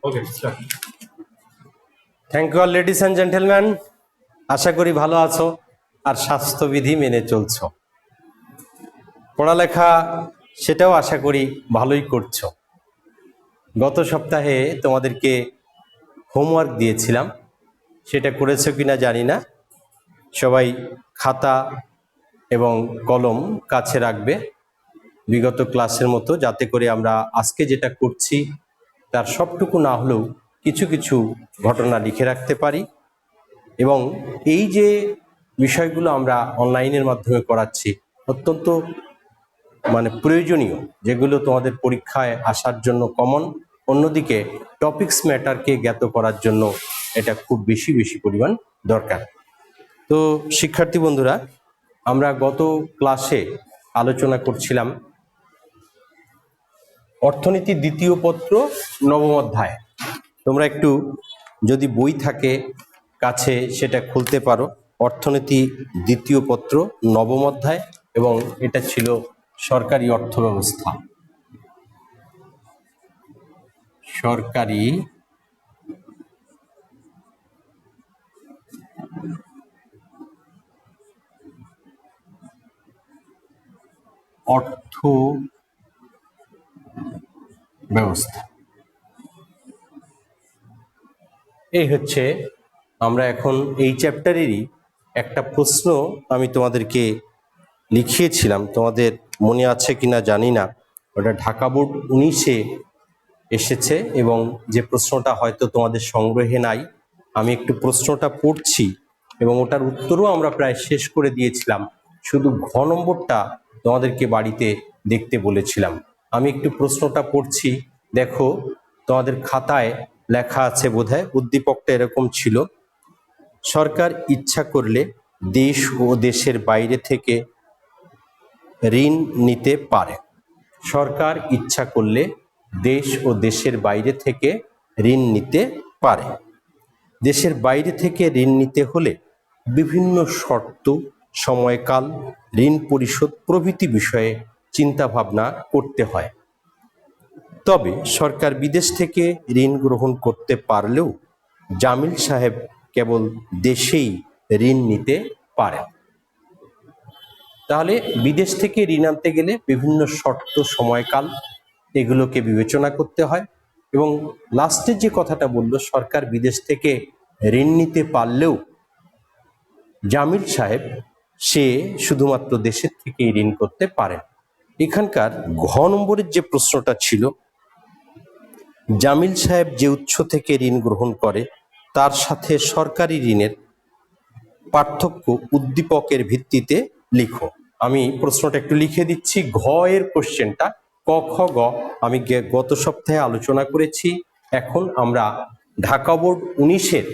Okay, thank you all ladies and gentleman. আশা করি ভালো আছো আর স্বাস্থ্যবিধি মেনে চলছো। পড়ালেখা সেটাও আশা করি ভালোই করছো। গত সপ্তাহে তোমাদেরকে হোমওয়ার্ক দিয়েছিলাম, সেটা করেছো কিনা জানি না। সবাই খাতা এবং কলম কাছে রাখবে বিগত ক্লাসের মতো, যাতে করে আমরা আজকে যেটা করছি তার সবটুকু না হলেও কিছু কিছু ঘটনা লিখে রাখতে পারি। এবং এই যে বিষয়গুলো আমরা অনলাইনের মাধ্যমে করাচ্ছি অত্যন্ত প্রয়োজনীয়, যেগুলো তোমাদের পরীক্ষায় আসার জন্য কমন। অন্যদিকে টপিকস ম্যাটারকে জ্ঞাত করার জন্য এটা খুব বেশি পরিমাণ দরকার। তো শিক্ষার্থী বন্ধুরা, আমরা গত ক্লাসে আলোচনা করছিলাম অর্থনীতি দ্বিতীয় পত্র নবম অধ্যায়। তোমরা একটু যদি বই থাকে কাছে সেটা খুলতে পারো। অর্থনীতি দ্বিতীয় পত্র নবম অধ্যায়, এবং এটা ছিল সরকারি অর্থব্যবস্থা। সরকারি অর্থ ব্যবস্থা। এই হচ্ছে, আমরা এখন এই চ্যাপ্টারেরই একটা প্রশ্ন আমি তোমাদেরকে লিখিয়েছিলাম, তোমাদের মনে আছে কিনা জানি না। ওটা ঢাকা বোর্ড 19-এ এসেছে, এবং যে প্রশ্নটা হয়তো তোমাদের সংগ্রহে নাই, আমি একটু প্রশ্নটা পড়ছি এবং ওটার উত্তরও আমরা প্রায় শেষ করে দিয়েছিলাম। শুধু ঘ নম্বরটা তোমাদেরকে বাড়িতে দেখতে বলেছিলাম। আমি একটু প্রশ্নটা পড়ছি, দেখো তোমাদের খাতায় লেখা আছে বোধহয়। উদ্দীপকটা এরকম ছিল: সরকার ইচ্ছা করলে দেশ ও দেশের বাইরে থেকে ঋণ নিতে পারে। সরকার ইচ্ছা করলে দেশ ও দেশের বাইরে থেকে ঋণ নিতে পারে। দেশের বাইরে থেকে ঋণ নিতে হলে বিভিন্ন শর্ত, সময়কাল, ঋণ পরিশোধ প্রভৃতি বিষয়ে চিন্তা ভাবনা করতে হয়। তবে সরকার বিদেশ থেকে ঋণ গ্রহণ করতে পারলেও জামিল সাহেব কেবল দেশেই ঋণ নিতে পারেন। তাহলে বিদেশ থেকে ঋণ আনতে গেলে বিভিন্ন শর্ত, সময়কাল এগুলোকে বিবেচনা করতে হয়। এবং লাস্টের যে কথাটা বললো, সরকার বিদেশ থেকে ঋণ নিতে পারলেও জামিল সাহেব সে শুধুমাত্র দেশের থেকেই ঋণ করতে পারেন। এখানকার ঘ নম্বরের যে প্রশ্নটা ছিল, জামিল সাহেব যে উৎস থেকে ঋণ গ্রহণ করে তার সাথে সরকারি ঋণের পার্থক্য উদ্দীপকের ভিত্তিতে লিখো। আমি প্রশ্নটা একটু লিখে দিচ্ছি। ঘ এর কোশ্চেনটা ক, খ, গ আমি গত সপ্তাহে আলোচনা করেছি। এখন আমরা ঢাকা বোর্ড 19-এর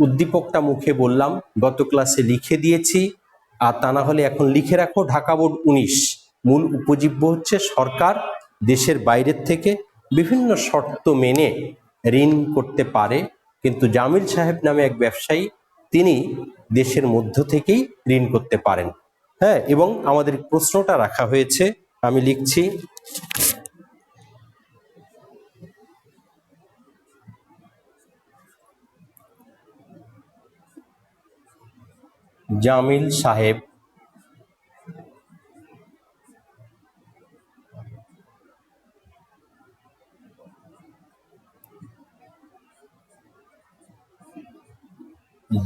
উদ্দীপকটা মুখে বললাম, গত ক্লাসে লিখে দিয়েছি। আর তা না হলে এখন লিখে রাখো, ঢাকা বোর্ড 19 মূল উপজীব্য হচ্ছে সরকার দেশের বাইরের থেকে বিভিন্ন শর্ত মেনে ঋণ করতে পারে, কিন্তু জামিল সাহেব নামে এক ব্যবসায়ী তিনি দেশের মধ্য থেকেই ঋণ করতে পারেন। হ্যাঁ, এবং আমাদের প্রশ্নটা রাখা হয়েছে, আমি লিখছি: জামিল সাহেব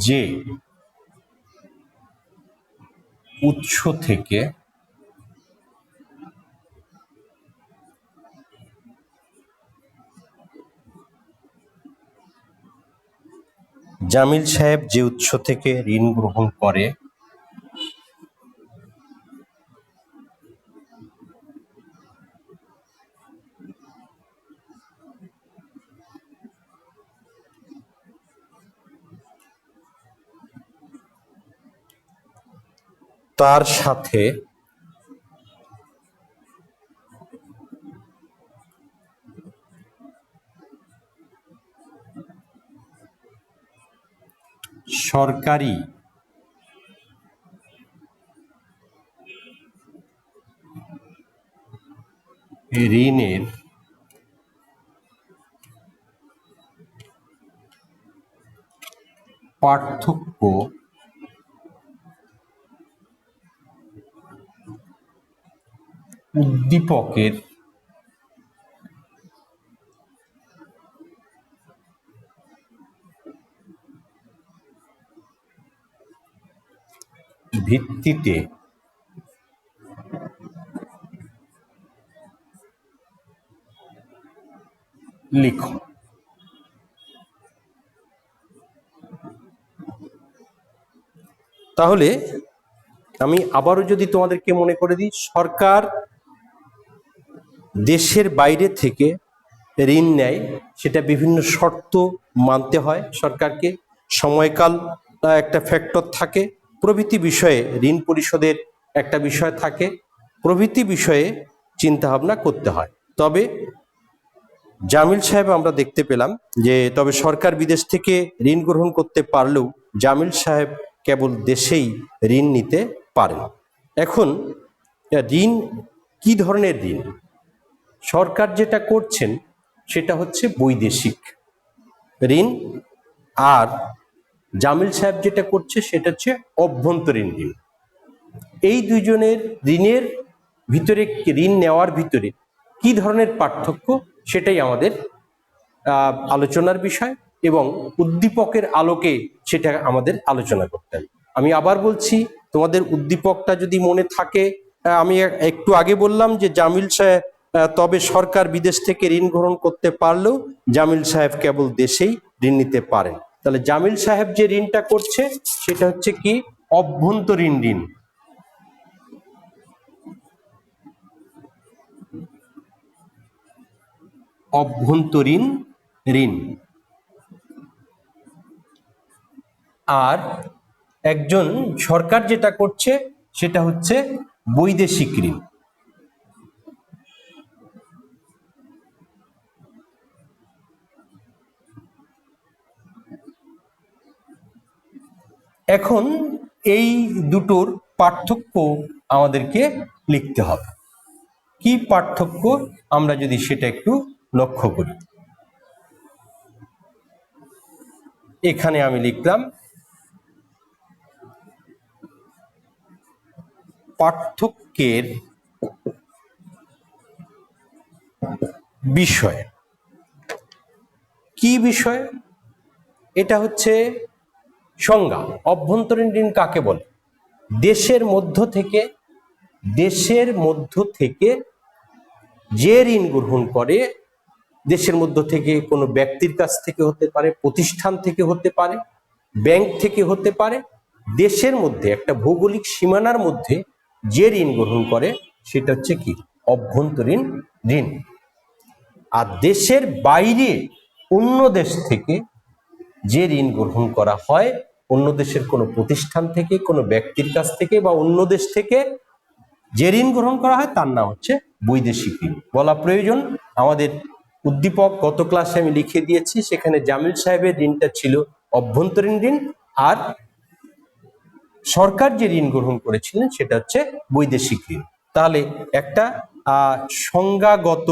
যে উৎস থেকে জামিল সাহেব যে উৎস থেকে ঋণ গ্রহণ করে তার সাথে সরকারি ঋণের পার্থক্য উদ্দীপকের ভিত্তিতে লিখো। তাহলে আমি আবারও যদি তোমাদেরকে মনে করে দিই, সরকার দেশের বাইরে থেকে ঋণ নেয়, সেটা বিভিন্ন শর্ত মানতে হয় সরকারকে, সময়কাল একটা ফ্যাক্টর থাকে, প্রভৃতি বিষয়ে ঋণ পরিশোধের একটা বিষয় থাকে, প্রভৃতি বিষয়ে চিন্তা ভাবনা করতে হয়। তবে জামিল সাহেব আমরা দেখতে পেলাম যে তবে সরকার বিদেশ থেকে ঋণ গ্রহণ করতে পারলেও জামিল সাহেব কেবল দেশেই ঋণ নিতে পারেন। এখন ঋণ কি ধরনের ঋণ? সরকার যেটা করছেন সেটা হচ্ছে বৈদেশিক ঋণ, আর জামিল সাহেব যেটা করছে সেটা হচ্ছে অভ্যন্তরীণ ঋণ। এই দুইজনের ঋণের ভিতরে, ঋণ নেওয়ার ভিতরে কি ধরনের পার্থক্য সেটাই আমাদের আলোচনার বিষয়, এবং উদ্দীপকের আলোকে সেটা আমাদের আলোচনা করতে হবে। আমি আবার বলছি, তোমাদের উদ্দীপকটা যদি মনে থাকে, আমি একটু আগে বললাম যে জামিল সাহেব তবে সরকার বিদেশ থেকে ঋণ গ্রহণ করতে পারলেও জামিল সাহেব কেবল দেশেই ঋণ নিতে পারেন। তাহলে জামিল সাহেব যে ঋণটা করছে সেটা হচ্ছে কি? অভ্যন্তরীণ ঋণ। অভ্যন্তরীণ ঋণ। আর একজন সরকার যেটা করছে সেটা হচ্ছে বৈদেশিক ঋণ। এখন এই দুটোর পার্থক্য আমাদেরকে লিখতে হবে। কি পার্থক্য আমরা যদি সেটা একটু লক্ষ্য করি, এখানে আমি লিখলাম পার্থক্যের বিষয়। কি বিষয়? এটা হচ্ছে সংজ্ঞা। অভ্যন্তরীণ ঋণ কাকে বলে? দেশের মধ্য থেকে যে ঋণ গ্রহণ করে, দেশের মধ্য থেকে কোনো ব্যক্তির কাছ থেকে হতে পারে, প্রতিষ্ঠান থেকে হতে পারে, ব্যাংক থেকে হতে পারে, দেশের মধ্যে একটা ভৌগোলিক সীমানার মধ্যে যে ঋণ গ্রহণ করে সেটা হচ্ছে কি? অভ্যন্তরীণ ঋণ। আর দেশের বাইরে অন্য দেশ থেকে যে ঋণ গ্রহণ করা হয়, অন্য দেশের কোনো প্রতিষ্ঠান থেকে, কোনো ব্যক্তির কাছ থেকে বা অন্য দেশ থেকে যে ঋণ গ্রহণ করা হয় তার নাম হচ্ছে বৈদেশিক ঋণ। বলা প্রয়োজন, আমাদের উদ্দীপক গত ক্লাসে আমি লিখে দিয়েছি, সেখানে জামিল সাহেবের ঋণটা ছিল অভ্যন্তরীণ ঋণ, আর সরকার যে ঋণ গ্রহণ করেছিলেন সেটা হচ্ছে বৈদেশিক ঋণ। তাহলে একটা সংজ্ঞাগত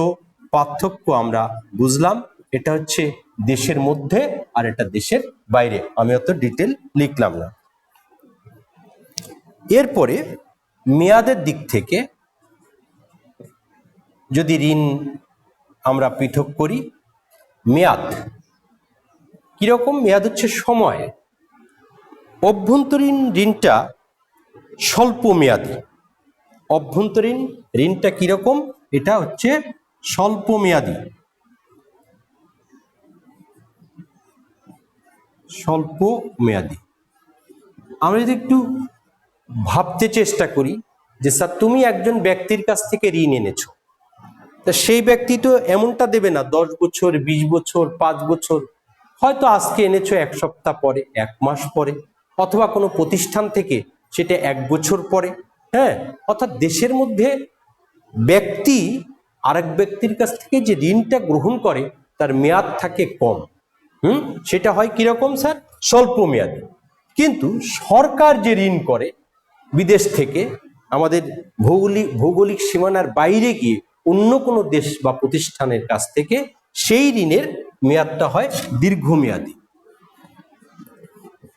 পার্থক্য আমরা বুঝলাম, এটা হচ্ছে দেশের মধ্যে আর এটা দেশের বাইরে। আমি অত ডিটেল লিখলাম না। এরপরে মেয়াদের দিক থেকে যদি ঋণ আমরা পৃথক করি, মেয়াদ কিরকম? মেয়াদ হচ্ছে সময়। অভ্যন্তরীণ ঋণটা স্বল্প মেয়াদী। অভ্যন্তরীণ ঋণটা কিরকম? এটা হচ্ছে স্বল্প মেয়াদী। স্বল্প মেয়াদী। আমরা যদি একটু ভাবতে চেষ্টা করি যে স্যার তুমি একজন ব্যক্তির কাছ থেকে ঋণ এনেছো, তা সেই ব্যক্তি তো এমনটা দেবে না 10 বছর, 20 বছর, 5 বছর। হয়তো আজকে এনেছো, 1 সপ্তাহ পরে, 1 মাস পরে, অথবা কোনো প্রতিষ্ঠান থেকে সেটা 1 বছর পরে। হ্যাঁ, অর্থাৎ দেশের মধ্যে ব্যক্তি আরেক ব্যক্তির কাছ থেকে যে ঋণটা গ্রহণ করে তার মেয়াদ থাকে কম। সেটা হয় কিরকম স্যার? স্বল্প মেয়াদী। কিন্তু সরকার যে ঋণ করে বিদেশ থেকে, আমাদের ভৌগোলিক সীমানার বাইরে গিয়ে অন্য কোনো দেশ বা প্রতিষ্ঠানের কাছ থেকে, সেই ঋণের মেয়াদটা হয় দীর্ঘমেয়াদী।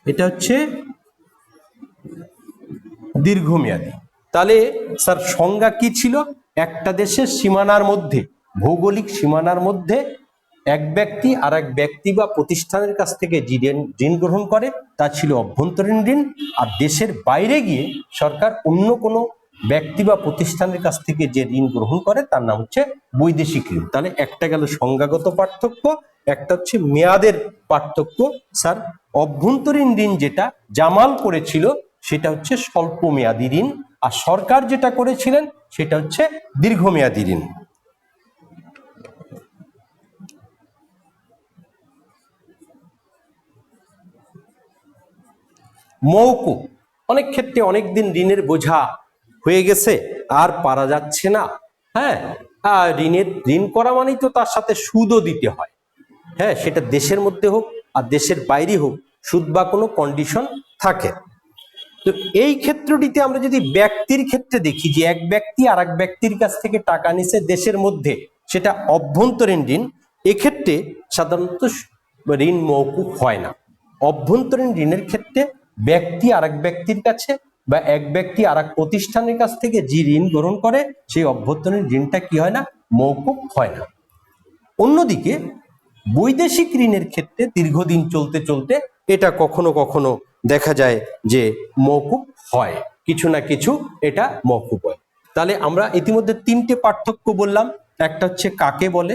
এটা হচ্ছে দীর্ঘমেয়াদী। তাহলে স্যার সংজ্ঞা কি ছিল? একটা দেশের সীমানার মধ্যে, ভৌগোলিক সীমানার মধ্যে এক ব্যক্তি আর এক ব্যক্তি বা প্রতিষ্ঠানের কাছ থেকে যে ঋণ গ্রহণ করে তা ছিল অভ্যন্তরীণ ঋণ। আর দেশের বাইরে গিয়ে সরকার অন্য কোনো ব্যক্তি বা প্রতিষ্ঠানের কাছ থেকে যে ঋণ গ্রহণ করে তার নাম হচ্ছে বৈদেশিক ঋণ। তাহলে একটা গেল সংজ্ঞাগত পার্থক্য, একটা হচ্ছে মেয়াদের পার্থক্য। স্যার অভ্যন্তরীণ ঋণ যেটা জামাল করেছিল সেটা হচ্ছে স্বল্প মেয়াদী ঋণ, আর সরকার যেটা করেছিলেন সেটা হচ্ছে দীর্ঘমেয়াদী ঋণ। মওকুফ, অনেক ক্ষেত্রে অনেকদিন ঋণের বোঝা হয়ে গেছে আর পারা যাচ্ছে না। হ্যাঁ, ঋণ করা মানেই তো তার সাথে সুদও দিতে হয়। হ্যাঁ, সেটা দেশের মধ্যে হোক আর দেশের বাইরে হোক, সুদ বা কোনো কন্ডিশন থাকে। তো এই ক্ষেত্রটিতে আমরা যদি ব্যক্তির ক্ষেত্রে দেখি যে এক ব্যক্তি আর এক ব্যক্তির কাছ থেকে টাকা নিছে দেশের মধ্যে, সেটা অভ্যন্তরীণ ঋণ। এক্ষেত্রে সাধারণত ঋণ মওকুফ হয় না। অভ্যন্তরীণ ঋণের ক্ষেত্রে ব্যক্তি আর এক ব্যক্তির কাছে বা এক ব্যক্তি আর এক প্রতিষ্ঠানের কাছ থেকে যে ঋণ গ্রহণ করে সেই অভ্যন্তরীণ ঋণটা কি হয় না? মওকুফ হয় না। অন্যদিকে বৈদেশিক ঋণের ক্ষেত্রে দীর্ঘদিন চলতে চলতে এটা কখনো কখনো দেখা যায় যে মওকুফ হয়, কিছু না কিছু এটা মওকুফ হয়। তাহলে আমরা ইতিমধ্যে তিনটে পার্থক্য বললাম। একটা হচ্ছে কাকে বলে,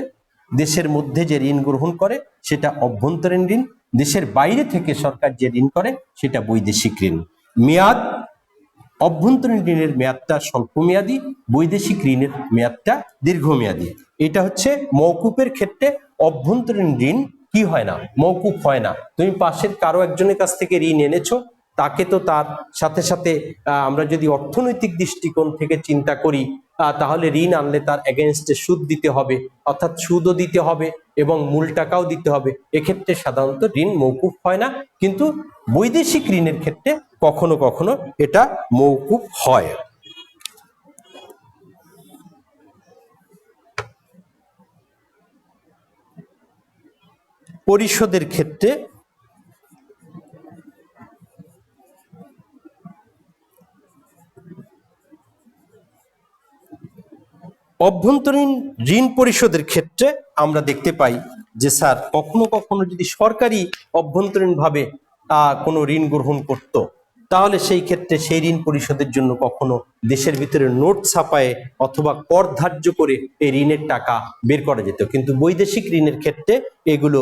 দেশের মধ্যে যে ঋণ গ্রহণ করে সেটা অভ্যন্তরীণ ঋণ, দেশের বাইরে থেকে সরকার যে ঋণ করে সেটা বৈদেশিক ঋণ। মেয়াদ, অভ্যন্তরীণ ঋণের মেয়াদটা স্বল্প মেয়াদী, বৈদেশিক ঋণের মেয়াদটা দীর্ঘমেয়াদী। এটা হচ্ছে মওকুফের ক্ষেত্রে অভ্যন্তরীণ ঋণ কি হয় না? মওকুফ হয় না। তুমি পাশের কারো একজনের কাছ থেকে ঋণ এনেছো, তাকে তো তার সাথে সাথে আমরা যদি অর্থনৈতিক দৃষ্টিকোণ থেকে চিন্তা করি তাহলে ঋণ আনলে তার এগেনস্টে সুদ দিতে হবে, অর্থাৎ সুদও দিতে হবে এবং মূল টাকাও দিতে হবে। এক্ষেত্রে সাধারণত ঋণ মওকুফ হয় না, কিন্তু বৈদেশিক ঋণের ক্ষেত্রে কখনো কখনো এটা মওকুফ হয়। পরিশোধের ক্ষেত্রে অভ্যন্তরীণ ঋণ পরিশোধের ক্ষেত্রে আমরা দেখতে পাই যে স্যার কখনো কখনো যদি সরকারি অভ্যন্তরীণ ভাবে কোনো ঋণ গ্রহণ করত, তাহলে সেই ক্ষেত্রে সেই ঋণ পরিশোধের জন্য কখনো দেশের ভিতরে নোট ছাপায়ে অথবা কর ধার্য করে এই ঋণের টাকা বের করা যেত। কিন্তু বৈদেশিক ঋণের ক্ষেত্রে এগুলো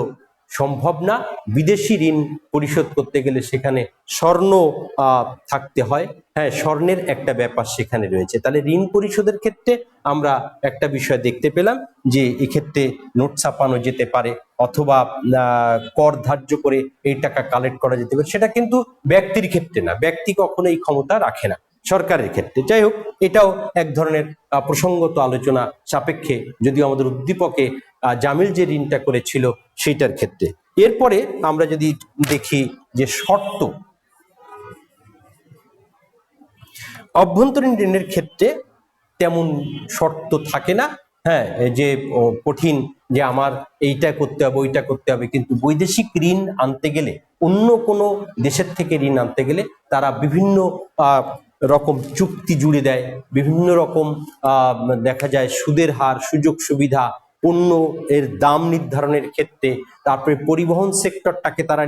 সম্ভব না। বিদেশি ঋণ পরিশোধ করতে গেলে সেখানে স্বর্ণ থাকতে হয়। হ্যাঁ, স্বর্ণের একটা ব্যাপার সেখানে রয়েছে। তাহলে ঋণ পরিশোধের ক্ষেত্রে আমরা একটা বিষয় দেখতে পেলাম যে এক্ষেত্রে নোট ছাপানো যেতে পারে অথবা কর ধার্য করে এই টাকা কালেক্ট করা যেতে পারে। সেটা কিন্তু ব্যক্তির ক্ষেত্রে না, ব্যক্তি কখনো এই ক্ষমতা রাখে না, সরকারের ক্ষেত্রে। যাই হোক, এটাও এক ধরনের প্রসঙ্গত আলোচনা সাপেক্ষে, যদিও আমাদের উদ্দীপকে জামিল যে ঋণটা করেছিল সেইটার ক্ষেত্রে। এরপরে আমরা যদি দেখি যে শর্ত, অভ্যন্তরীণ ঋণের ক্ষেত্রে তেমন শর্ত থাকে না। হ্যাঁ, যে কঠিন যে আমার এইটা করতে হবে ওইটা করতে হবে, কিন্তু বৈদেশিক ঋণ আনতে গেলে, অন্য কোনো দেশের থেকে ঋণ আনতে গেলে তারা বিভিন্ন রকম চুক্তি জুড়ে দেয়, বিভিন্ন রকম দেখা যায় সুদের হার, সুযোগ সুবিধা, পণ্য এর দাম নির্ধারণের ক্ষেত্রে, তারপরে পরিবহন সেক্টরটাকে তারা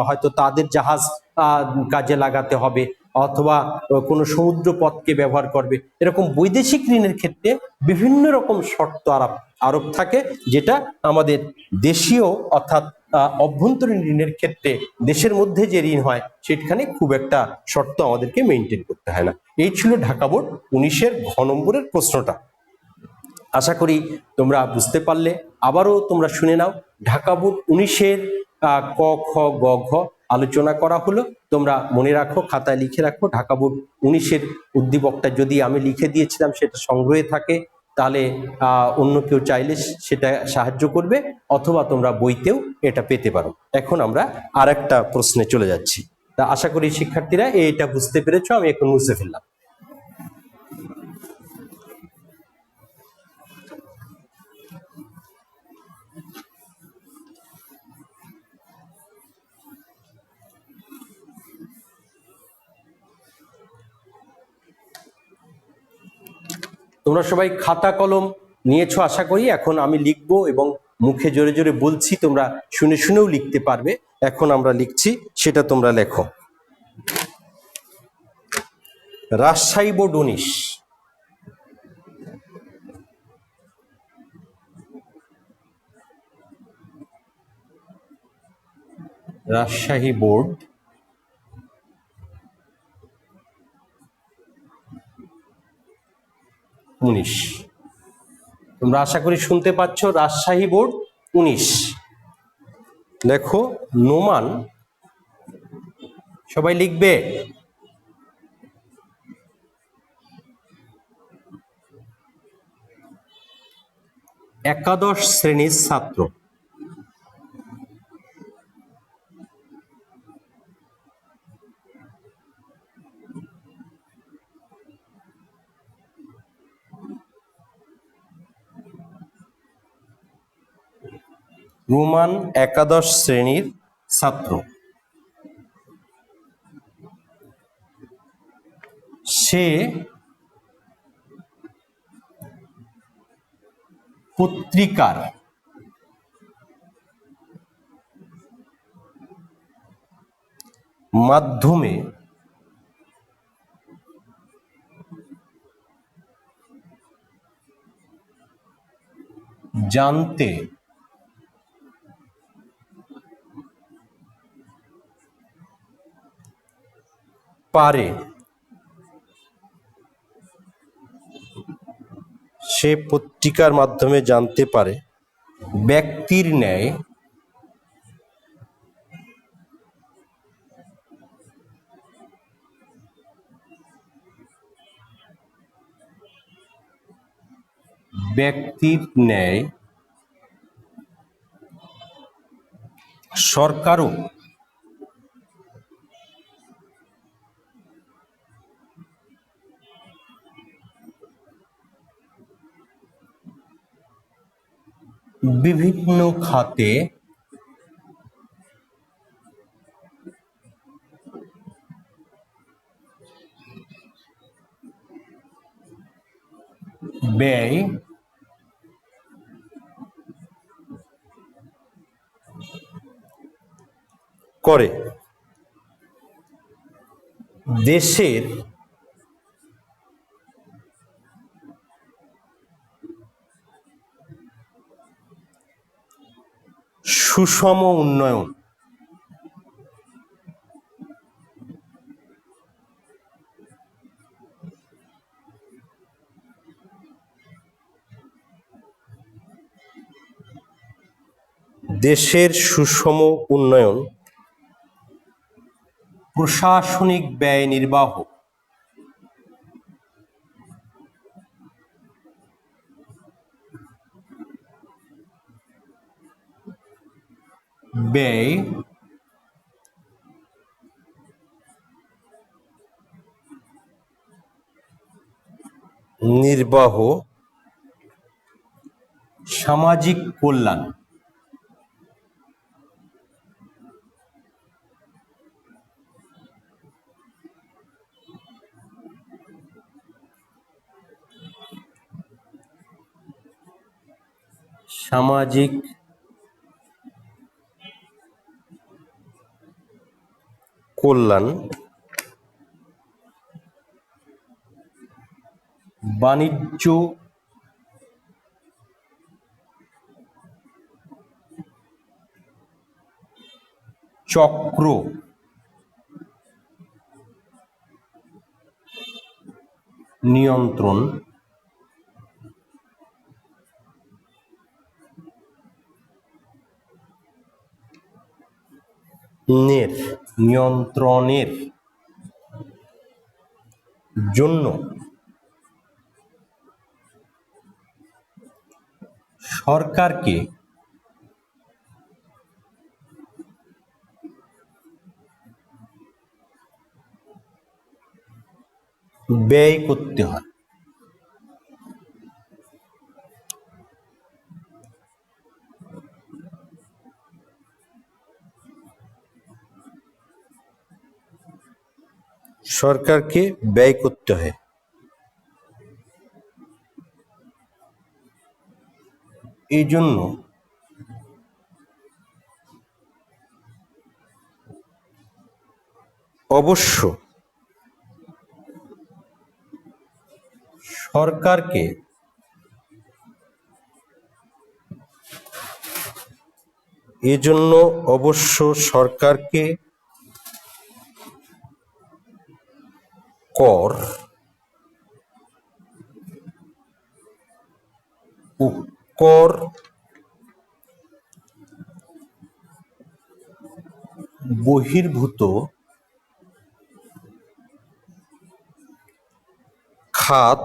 হয়তো তাদের জাহাজ কাজে লাগাতে হবে অথবা কোনো সমুদ্র পথকে ব্যবহার করবে। এরকম বৈদেশিক ঋণের ক্ষেত্রে বিভিন্ন রকম শর্ত আরোপ থাকে, যেটা আমাদের দেশীয় অর্থাৎ অভ্যন্তরীণ ঋণের ক্ষেত্রে দেশের মধ্যে যে ঋণ হয় সেখানে খুব একটা শর্ত আমাদেরকে মেনটেন করতে হয় না। এই ছিল ঢাকা বোর্ড 19-এর ঘ নম্বরের প্রশ্নটা। আশা করি তোমরা বুঝতে পারলে। আবারও তোমরা শুনে নাও, ঢাকা বোর্ড 19-এর ক খ গ ঘ আলোচনা করা হলো। তোমরা মনে রাখো, খাতায় লিখে রাখো। ঢাকা বোর্ড 19-এর উদ্দীপকটা যদি আমি লিখে দিয়েছিলাম সেটা সংগ্রহে থাকে, তাহলে অন্য কেউ চাইলে সেটা সাহায্য করবে, অথবা তোমরা বইতেও এটা পেতে পারো। এখন আমরা আর একটা প্রশ্নে চলে যাচ্ছি। তা আশা করি শিক্ষার্থীরা এটা বুঝতে পেরেছো। আমি এখন মুছে ফেললাম। তোমরা সবাই খাতা কলম নিয়েছো আশা করি। এখন আমি লিখবো এবং মুখে জোরে জোরে বলছি, তোমরা শুনে শুনেও লিখতে পারবে। এখন আমরা লিখছি, সেটা তোমরা লেখো। Rajshahi board 19, Rajshahi board 19। তোমরা আশা করি শুনতে পাচ্ছ, রাজশাহী বোর্ড 19। লেখো নোমান, সবাই লিখবে। একাদশ শ্রেণীর ছাত্র। রোমান একাদশ শ্রেণীর ছাত্র। সে পত্রিকার মাধ্যমে জানতে পারে। সে পত্রিকার মাধ্যমে জানতে পারে ব্যক্তির ন্যায় ব্যক্তির ন্যায় সরকারও বিভিন্ন খাতে ব্যয় করে। দেশের সুষম উন্নয়ন দেশের সুষম উন্নয়ন প্রশাসনিক ব্যয় নির্বাহ ব্যয় নির্বাহ সামাজিক কল্যাণ সামাজিক কল্যাণ বাণিজ্য চক্র নিয়ন্ত্রণ নিয়ন্ত্রণের জন্য সরকারকে ব্যয় করতে হয়। সরকারকে ব্যয় করতে হয়। এই জন্য অবশ্য সরকারকে এজন্য অবশ্য সরকারকে কর ও কর বহির্ভূত খাত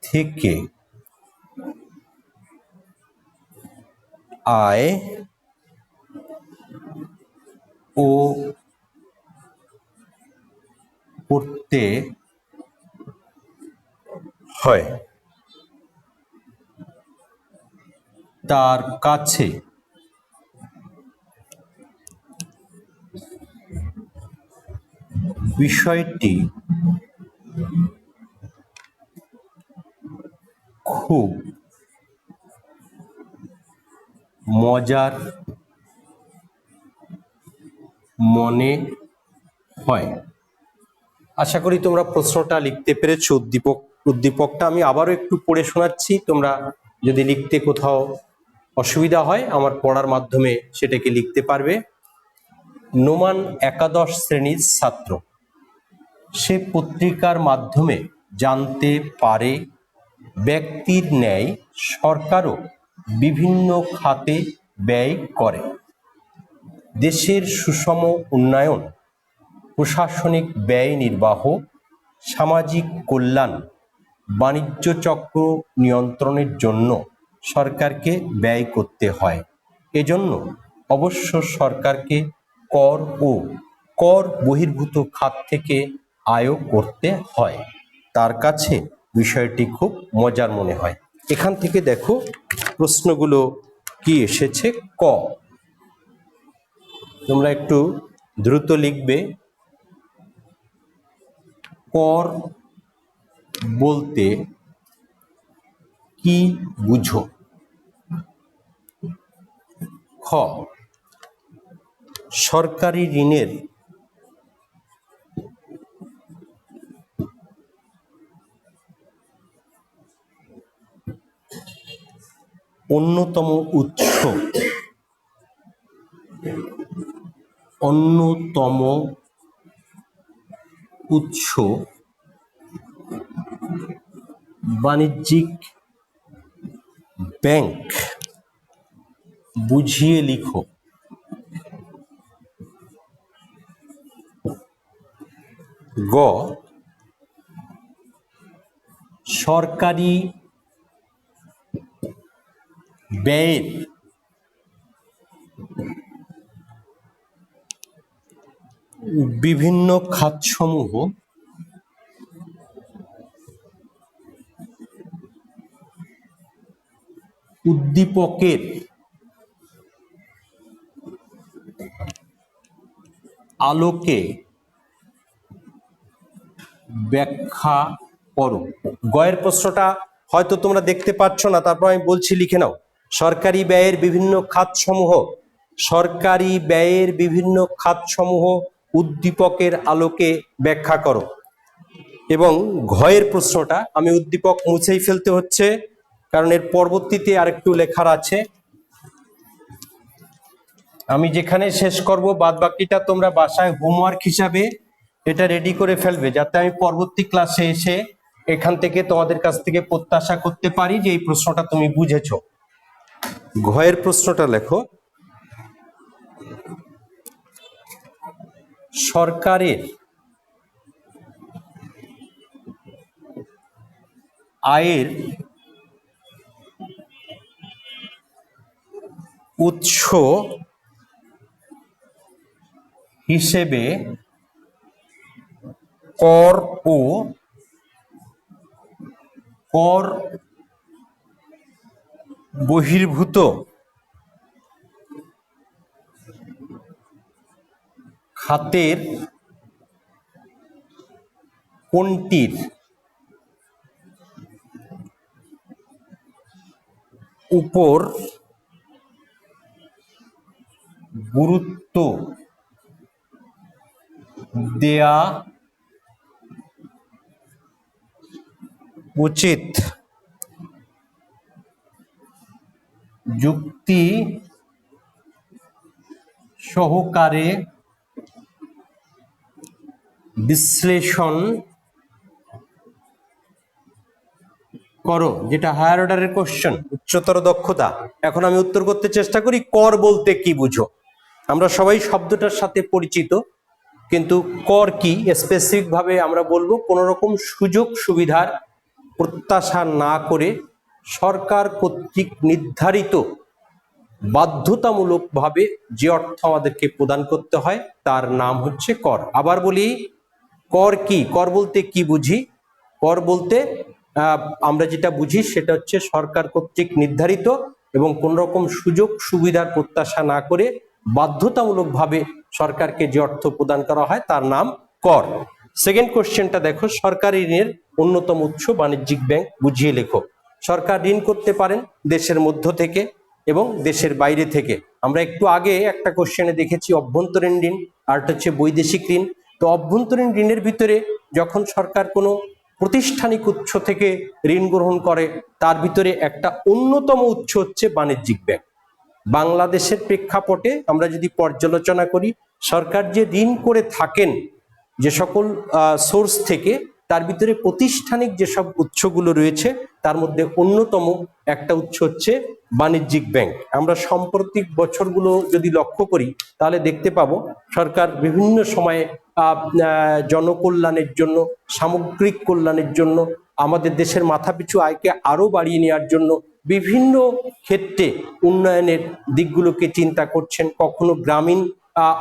থেকে আয় ও করতে হয় তার কাছে বিষয়টি খুব মজার মনে হয়। আশা করি তোমরা প্রশ্নটা লিখতে পেরেছো। উদ্দীপকটা আমি আবারও একটু পড়ে শোনাচ্ছি, তোমরা যদি লিখতে কোথাও অসুবিধা হয় আমার পড়ার মাধ্যমে সেটাকে লিখতে পারবে। নোমান একাদশ শ্রেণীর ছাত্র। সে পত্রিকার মাধ্যমে জানতে পারে ব্যক্তির ন্যায় সরকারও বিভিন্ন খাতে ব্যয় করে। দেশের সুষম উন্নয়ন, প্রশাসনিক ব্যয় নির্বাহ, সামাজিক কল্যাণ, বাণিজ্য চক্র নিয়ন্ত্রণের জন্য সরকারকে ব্যয় করতে হয়। এজন্য অবশ্য সরকারকে কর ও কর বহির্ভূত খাত থেকে আয় করতে হয়। তার কাছে বিষয়টি খুব মজার মনে হয়। এখান থেকে দেখো প্রশ্নগুলো কি এসেছে। ক, তোমরা একটু দ্রুত লিখবে। কর বলতে কি বুঝো? খ, সরকারি ঋণের অন্যতম উৎস বাণিজ্যিক ব্যাংক। বুঝিয়ে লিখো। গ, সরকারি ব্যয়ের বিভিন্ন খাতসমূহ উদ্দীপকের আলোকে ব্যাখ্যা করো। গয়ের প্রশ্নটা হয়তো তোমরা দেখতে পাচ্ছ না, তারপর আমি বলছি লিখে নাও। সরকারি ব্যয়ের বিভিন্ন খাতসমূহ উদ্দীপকের আলোকে ব্যাখ্যা করো। এবং ঘয়ের প্রশ্নটা আমি উদ্দীপক মুছেই ফেলতে হচ্ছে, কারণ এর পরবর্তীতে আরেকটু লেখার আছে। আমি যেখানে শেষ করব বাদ বাকিটা তোমরা বাসায় হোমওয়ার্ক হিসাবে এটা রেডি করে ফেলবে, যাতে আমি পরবর্তী ক্লাসে এসে এখান থেকে তোমাদের কাছ থেকে প্রত্যাশা করতে পারি যে এই প্রশ্নটা তুমি বুঝেছো। ঘয়ের প্রশ্নটা লেখো। সরকারের আয়ের উৎস হিসেবে কর ও কর বহির্ভূত খাতের কোনটির উপর গুরুত্ব দেয়া উচিত, যুক্তি সহকারে বিশ্লেষণ করো, যেটা হায়ার অর্ডারের কোশ্চেন, উচ্চতর দক্ষতা। এখন আমি উত্তর করতে চেষ্টা করি কর বলতে কি বুঝো। আমরা সবাই শব্দটার সাথে পরিচিত, কিন্তু কর কি স্পেসিফিক ভাবে আমরা বলবো কোনো রকম সুযোগ সুবিধার প্রত্যাশা না করে সরকার কর্তৃক নির্ধারিত বাধ্যতামূলকভাবে যে অর্থ আমাদেরকে প্রদান করতে হয় তার নাম হচ্ছে কর। আবার বলি, কর কি? কর বলতে কি বুঝি? কর বলতে আমরা যেটা বুঝি সেটা হচ্ছে সরকার কর্তৃক নির্ধারিত এবং কোন রকম সুযোগ সুবিধার প্রত্যাশা না করে বাধ্যতামূলকভাবে সরকারকে যে অর্থ প্রদান করা হয় তার নাম কর। সেকেন্ড কোশ্চেনটা দেখো, সরকারি ঋণের অন্যতম উৎস বাণিজ্যিক ব্যাংক, বুঝিয়ে লেখো। সরকার ঋণ করতে পারেন দেশের মধ্য থেকে এবং দেশের বাইরে থেকে। আমরা একটু আগে একটা কোশ্চেনে দেখেছি অভ্যন্তরীণ ঋণ আর হচ্ছে বৈদেশিক ঋণ। তো অভ্যন্তরীণ ঋণের ভিতরে যখন সরকার কোনো প্রাতিষ্ঠানিক উৎস থেকে ঋণ গ্রহণ করে তার ভিতরে একটা অন্যতম উৎস হচ্ছে বাণিজ্যিক ব্যাংক। বাংলাদেশের প্রেক্ষাপটে আমরা যদি পর্যালোচনা করি, সরকার যে ঋণ করে থাকেন যে সকল সোর্স থেকে, তার ভিতরে প্রাতিষ্ঠানিক যেসব উৎসগুলো রয়েছে তার মধ্যে অন্যতম একটা উৎস হচ্ছে বাণিজ্যিক ব্যাংক। আমরা সাম্প্রতিক বছরগুলো যদি লক্ষ্য করি তাহলে দেখতে পাবো সরকার বিভিন্ন সময়ে জনকল্যাণের জন্য, সামগ্রিক কল্যাণের জন্য, আমাদের দেশের মাথাপিছু আয়কে আরো বাড়িয়ে নেওয়ার জন্য বিভিন্ন ক্ষেত্রে উন্নয়নের দিকগুলোকে চিন্তা করছেন। কখনো গ্রামীণ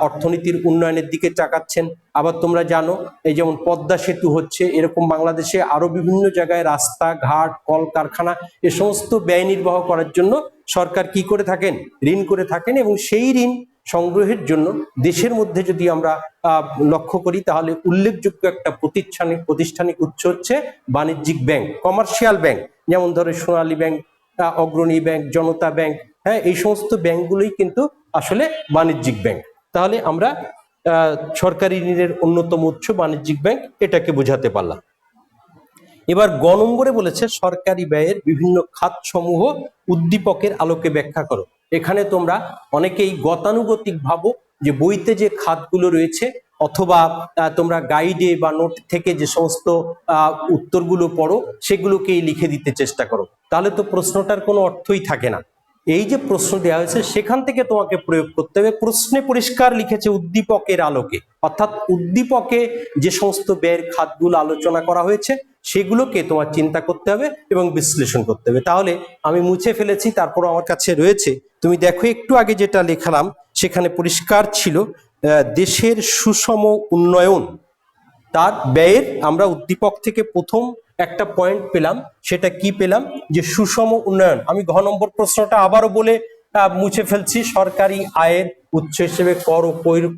অর্থনীতির উন্নয়নের দিকে তাকাচ্ছেন। আবার তোমরা জানো এই যেমন পদ্মা সেতু হচ্ছে, এরকম বাংলাদেশে আরো বিভিন্ন জায়গায় রাস্তা ঘাট কলকারখানা এ সমস্ত ব্যয় নির্বাহ করার জন্য সরকার কি করে থাকেন? ঋণ করে থাকেন। এবং সেই ঋণ সংগ্রহের জন্য দেশের মধ্যে যদি আমরা লক্ষ্য করি তাহলে উল্লেখযোগ্য একটা প্রতিষ্ঠানিক উৎস হচ্ছে বাণিজ্যিক ব্যাংক, কমার্শিয়াল ব্যাংক। যেমন ধরো সোনালী ব্যাংক, অগ্রণী ব্যাংক, জনতা ব্যাংক, হ্যাঁ, এই সমস্ত ব্যাংকগুলোই কিন্তু আসলে বাণিজ্যিক ব্যাংক। তাহলে আমরা সরকারি ঋণের অন্যতম উৎস বাণিজ্যিক ব্যাংক, এটাকে বোঝাতে পারলাম। এবার গ নম্বরে বলেছে সরকারি ব্যয়ের বিভিন্ন খাত সমূহ উদ্দীপকের আলোকে ব্যাখ্যা করো। এখানে তোমরা অনেকেই গতানুগতিক ভাবো যে বইতে যে খাতগুলো রয়েছে অথবা তোমরা গাইডে বা নোট থেকে যে সমস্ত উত্তরগুলো পড়ো সেগুলোকেই লিখে দিতে চেষ্টা করো, তাহলে তো প্রশ্নটার কোনো অর্থই থাকে না। এই যে প্রশ্ন দেওয়া হয়েছে সেখান থেকে তোমাকে প্রয়োগ করতে হবে। প্রশ্নে পরিষ্কার লিখেছে উদ্দীপকের আলোকে, অর্থাৎ উদ্দীপকে যে সমস্ত ব্যয়ের খাতগুলো আলোচনা করা হয়েছে সেগুলোকে তোমার চিন্তা করতে হবে এবং বিশ্লেষণ করতে হবে। তাহলে আমি মুছে ফেলেছি, তারপর আমার কাছে রয়েছে। তুমি দেখো একটু আগে যেটা লেখালাম সেখানে পরিষ্কার ছিল দেশের সুষম উন্নয়ন, তার ব্যয়ের আমরা উদ্দীপক থেকে প্রথম একটা পয়েন্ট পেলাম। সেটা কি পেলাম? যে সুষম উন্নয়ন। আমি ঘ নম্বর প্রশ্নটা আবারও বলে মুছে ফেলছি। সরকারি আয়ের উৎস হিসেবে কর ও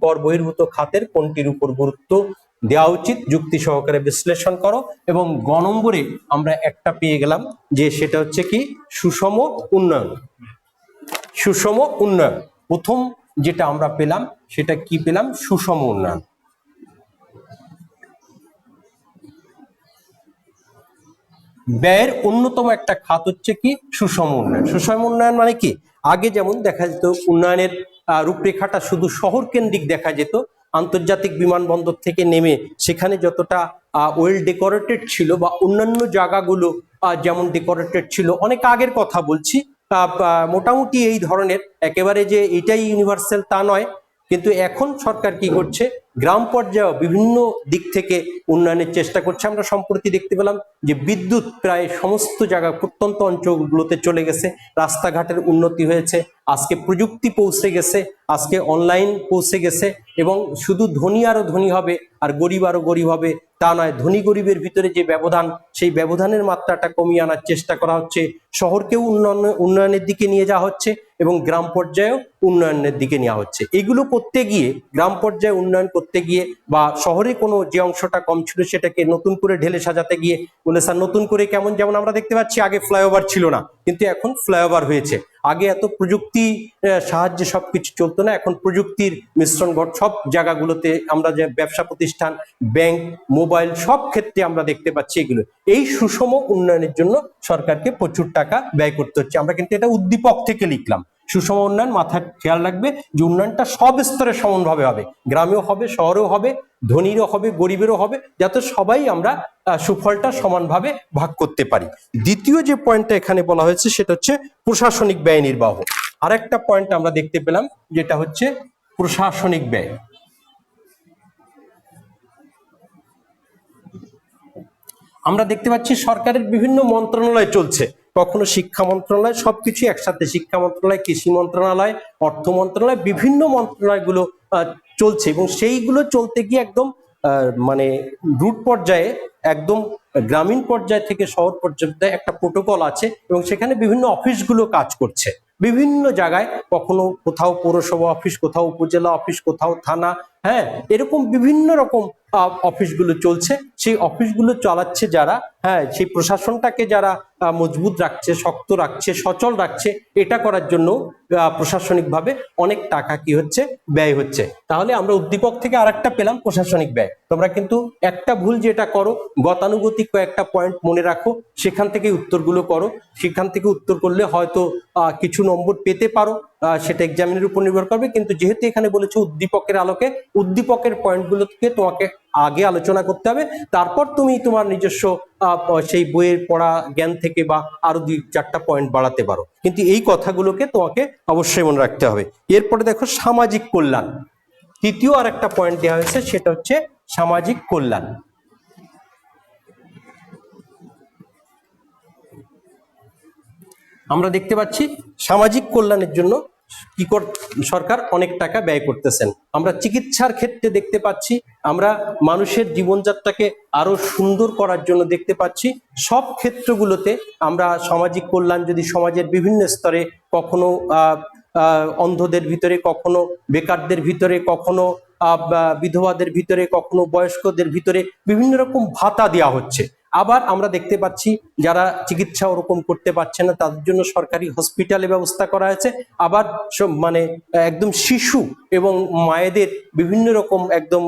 কর বহির্ভূত খাতের কোনটির উপর গুরুত্ব দেওয়া উচিত, যুক্তি সহকারে বিশ্লেষণ করো। এবং গ নম্বরে আমরা একটা পেয়ে গেলাম যে সেটা হচ্ছে কি সুষম উন্নয়ন। সুষম উন্নয়ন প্রথম যেটা আমরা পেলাম সেটা কি পেলাম? সুষম উন্নয়ন। ব্যয়ের অন্যতম একটা খাত হচ্ছে কি সুষম উন্নয়ন। সুষম উন্নয়ন মানে কি? আগে যেমন দেখা যেত উন্নয়নের রূপরেখাটা শুধু শহর কেন্দ্রিক দেখা যেত, আন্তর্জাতিক বিমানবন্দর থেকে নেমে সেখানে যতটা ওয়েল ডেকোরেটেড ছিল বা অন্যান্য জায়গাগুলো যেমন ডেকোরেটেড ছিল, অনেক আগের কথা বলছি, মোটামুটি এই ধরনের, একেবারে যে এটাই ইউনিভার্সাল তা নয়। কিন্তু এখন সরকার কি করছে? গ্রাম পর্যায়ে বিভিন্ন দিক থেকে উন্নয়নের চেষ্টা করছে। আমরা সম্প্রতি দেখতে পেলাম যে বিদ্যুৎ প্রায় সমস্ত জায়গায় প্রত্যন্ত অঞ্চলগুলোতে চলে গেছে, রাস্তাঘাটের উন্নতি হয়েছে, আজকে প্রযুক্তি পৌঁছে গেছে, আজকে অনলাইন পৌঁছে গেছে, এবং শুধু ধনী আরো ধনী হবে আর গরিব আরো গরিব হবে তা নয়, ধনী গরিবের ভিতরে যে ব্যবধান, সেই ব্যবধানের মাত্রাটা কমিয়ে আনার চেষ্টা করা হচ্ছে। শহরকেও উন্নয়নের দিকে নিয়ে যাওয়া হচ্ছে এবং গ্রাম পর্যায়েও উন্নয়নের দিকে নেওয়া হচ্ছে। এগুলো করতে গিয়ে, গ্রাম পর্যায়ে উন্নয়ন করতে গিয়ে বা শহরে কোনো যে অংশটা কম ছিল সেটাকে নতুন করে ঢেলে সাজাতে গিয়ে বলে স্যার নতুন করে কেমন, যেমন আমরা দেখতে পাচ্ছি আগে ফ্লাইওভার ছিল না কিন্তু এখন ফ্লাইওভার হয়েছে। আগে এত প্রযুক্তি সাহায্যে সবকিছু চলতো না, এখন প্রযুক্তির মিশ্রণ সব জায়গাগুলোতে আমরা যে ব্যবসা প্রতিষ্ঠান, ব্যাংক, মোবাইল সব ক্ষেত্রে আমরা দেখতে পাচ্ছি এগুলো। এই সুষম উন্নয়নের জন্য সরকারকে প্রচুর টাকা ব্যয় করতে হচ্ছে। আমরা কিন্তু এটা উদ্দীপক থেকে লিখলাম। সুষম উন্নয়ন মাথায় খেয়াল রাখবে যে উন্নয়নটা সব স্তরে সমানভাবে হবে, গ্রামেও হবে, শহরেও হবে, ধনীরও হবে, গরিবেরও হবে, যাতে সবাই আমরা সুফলটা সমানভাবে ভাগ করতে পারি। দ্বিতীয় যে পয়েন্টটা এখানে বলা হয়েছে সেটা হচ্ছে প্রশাসনিক ব্যয় নির্বাহ। আর একটা পয়েন্ট আমরা দেখতে পেলাম যেটা হচ্ছে প্রশাসনিক ব্যয়। আমরা দেখতে পাচ্ছি সরকারের বিভিন্ন মন্ত্রণালয় চলছে, কখনো শিক্ষা মন্ত্রণালয়, সবকিছু একসাথে, শিক্ষা মন্ত্রণালয়, কৃষি মন্ত্রণালয়, অর্থ মন্ত্রণালয়, বিভিন্ন মন্ত্রণালয়গুলো চলছে এবং সেইগুলো চলতে গিয়ে একদম মানে রুট পর্যায়ে, একদম গ্রামীণ পর্যায় থেকে শহর পর্যন্ত একটা প্রোটোকল আছে এবং সেখানে বিভিন্ন অফিসগুলো কাজ করছে বিভিন্ন জায়গায়, কখনো কোথাও পৌরসভা অফিস, কোথাও উপজেলা অফিস, কোথাও থানা, হ্যাঁ, এরকম বিভিন্ন রকম অফিসগুলো চলছে। সেই অফিসগুলো চালাচ্ছে যারা, হ্যাঁ, সেই প্রশাসনটাকে যারা মজবুত রাখছে, শক্ত রাখছে, সচল রাখছে, এটা করার জন্য প্রশাসনিকভাবে অনেক টাকা কি হচ্ছে, ব্যয় হচ্ছে। তাহলে আমরা উদ্দীপক থেকে আরেকটা পেলাম প্রশাসনিক ব্যয়। তোমরা কিন্তু একটা ভুল যেটা করো, গতানুগতিক কয়েকটা পয়েন্ট মনে রাখো, সেখান থেকে উত্তরগুলো করো। সেখান থেকে উত্তর করলে হয়তো কিছু নম্বর পেতে পারো, সেটা এক্সামিনের উপর নির্ভর করবে। কিন্তু যেহেতু এখানে বলেছে উদ্দীপকের আলোকে, উদ্দীপকের পয়েন্টগুলোকে তোমাকে আগে আলোচনা করতে হবে, তারপর তুমি তোমার নিজস্ব সেই বইয়ের পড়া জ্ঞান থেকে বা আরো 2-4টা পয়েন্ট বাড়াতে পারো। কিন্তু এই কথাগুলোকে তোমাকে অবশ্যই মনে রাখতে হবে। এরপরে দেখো সামাজিক কল্যাণ, তৃতীয় আর একটা পয়েন্ট দেওয়া হয়েছে, সেটা হচ্ছে সামাজিক কল্যাণ। আমরা দেখতে পাচ্ছি সামাজিক কল্যাণের জন্য কি সরকার অনেক টাকা ব্যয় করতেছেন। আমরা চিকিৎসার ক্ষেত্রে দেখতে পাচ্ছি, আমরা মানুষের জীবনযাত্রাকে আরো সুন্দর করার জন্য দেখতে পাচ্ছি। সব ক্ষেত্রগুলোতে আমরা সামাজিক কল্যাণ, যদি সমাজের বিভিন্ন স্তরে, কখনো অন্ধদের ভিতরে, কখনো বেকারদের ভিতরে, কখনো বিধবাদের ভিতরে, কখনো বয়স্কদের ভিতরে বিভিন্ন রকম ভাতা দেওয়া হচ্ছে। আবার আমরা দেখতে পাচ্ছি যারা চিকিৎসা ওরকম করতে পারছে না তাদের জন্য সরকারি হসপিটালে ব্যবস্থা করা হয়েছে। আবার মানে একদম শিশু এবং মায়েদের বিভিন্ন রকম একদম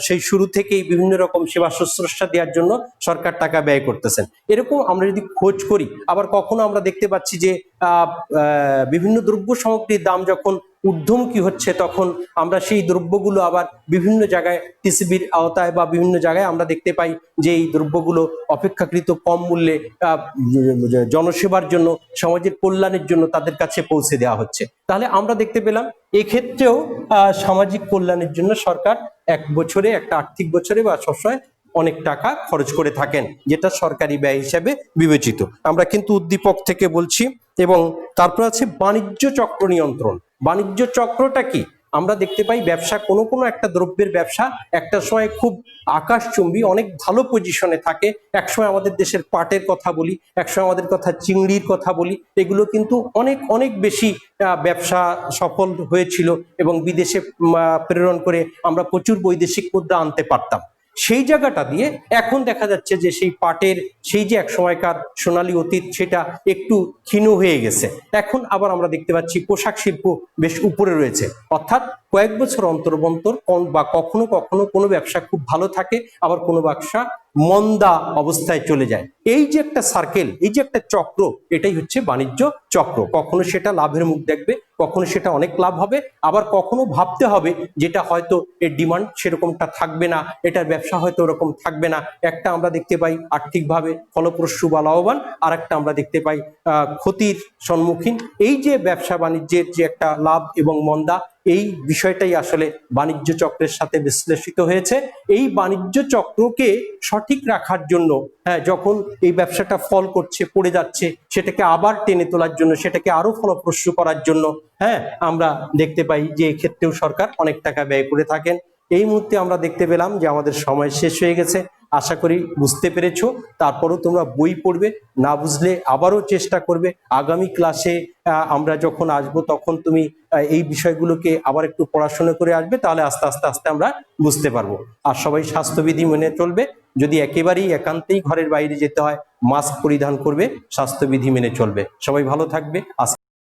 সেই শুরু থেকেই বিভিন্ন রকম সেবা শুশ্রূষা দেওয়ার জন্য সরকার টাকা ব্যয় করতেছেন। এরকম আমরা যদি খোঁজ করি, আবার কখনো আমরা দেখতে পাচ্ছি যে বিভিন্ন দ্রব্য সামগ্রীর দাম যখন ঊর্ধ্বমুখী হচ্ছে, তখন আমরা সেই দ্রব্যগুলো আবার বিভিন্ন জায়গায় টিসিবির আওতায় বা বিভিন্ন জায়গায় আমরা দেখতে পাই যে এই দ্রব্যগুলো অপেক্ষাকৃত কম মূল্যে জনসেবার জন্য, সমাজের কল্যাণের জন্য তাদের কাছে পৌঁছে দেওয়া হচ্ছে। তাহলে আমরা দেখতে পেলাম এক্ষেত্রেও সামাজিক কল্যাণের জন্য সরকার এক বছরে, একটা আর্থিক বছরে বা সবসময় অনেক টাকা খরচ করে থাকেন, যেটা সরকারি ব্যয় হিসেবে বিবেচিত। আমরা কিন্তু উদ্দীপক থেকে বলছি। এবং তারপর আছে বাণিজ্য চক্র নিয়ন্ত্রণ। বাণিজ্য চক্রটা কি? আমরা দেখতে পাই ব্যবসা, কোনো কোনো একটা দ্রব্যের ব্যবসা একটা সময় খুব আকাশচুম্বী, অনেক ভালো পজিশনে থাকে। একসময় আমাদের দেশের পাটের কথা বলি, একসময় আমাদের কথা চিংড়ির কথা বলি, এগুলো কিন্তু অনেক অনেক বেশি ব্যবসা সফল হয়েছিল এবং বিদেশে প্রেরণ করে আমরা প্রচুর বৈদেশিক মুদ্রা আনতে পারতাম। সেই জায়গাটা দিয়ে এখন দেখা যাচ্ছে যে সেই পাটের সেই যে এক সময়কার সোনালী অতীত, সেটা একটু ক্ষীণ হয়ে গেছে। এখন আবার আমরা দেখতে পাচ্ছি পোশাক শিল্প বেশ উপরে রয়েছে। অর্থাৎ কয়েক বছর অন্তর অন্তর বা কখনো কখনো কোনো ব্যবসা খুব ভালো থাকে, আবার কোনো ব্যবসা মন্দা অবস্থায় চলে যায়। এই যে একটা সার্কেল, এই যে একটা চক্র, এটাই হচ্ছে বাণিজ্য চক্র। কখনো সেটা লাভের মুখ দেখবে, কখনো সেটা অনেক লাভ হবে, আবার কখনো ভাবতে হবে যেটা হয়তো এর ডিমান্ড সেরকমটা থাকবে না, এটার ব্যবসা হয়তো ওরকম থাকবে না। একটা আমরা দেখতে পাই আর্থিকভাবে ফলপ্রসূ বা লাভবান, আর একটা আমরা দেখতে পাই ক্ষতির সম্মুখীন। এই যে ব্যবসা বাণিজ্যের যে একটা লাভ এবং মন্দা, এই বিষয়টাই আসলে বাণিজ্য চক্রের সাথে বিশ্লেষিত হয়েছে। এই বাণিজ্য চক্রকে সঠিক রাখার জন্য, হ্যাঁ, যখন এই ব্যবসাটা ফল করছে, পড়ে যাচ্ছে, সেটাকে আবার টেনে তোলার জন্য, সেটাকে আরো ফলপ্রসূ করার জন্য, হ্যাঁ, আমরা দেখতে পাই যে এক্ষেত্রেও সরকার অনেক টাকা ব্যয় করে থাকেন। এই মুহূর্তে আমরা দেখতে পেলাম যে আমাদের সময় শেষ হয়ে গেছে। আশা করি বুঝতে পেরেছো। তারপরও তোমরা বই পড়বে, না বুঝলে আবারও চেষ্টা করবে। আগামী ক্লাসে আমরা যখন আসবো তখন তুমি এই বিষয়গুলোকে আবার একটু পড়াশোনা করে আসবে, তাহলে আস্তে আস্তে আস্তে আমরা বুঝতে পারবো। আর সবাই স্বাস্থ্যবিধি মেনে চলবে। যদি একেবারেই একান্তেই ঘরের বাইরে যেতে হয়, মাস্ক পরিধান করবে, স্বাস্থ্যবিধি মেনে চলবে। সবাই ভালো থাকবে।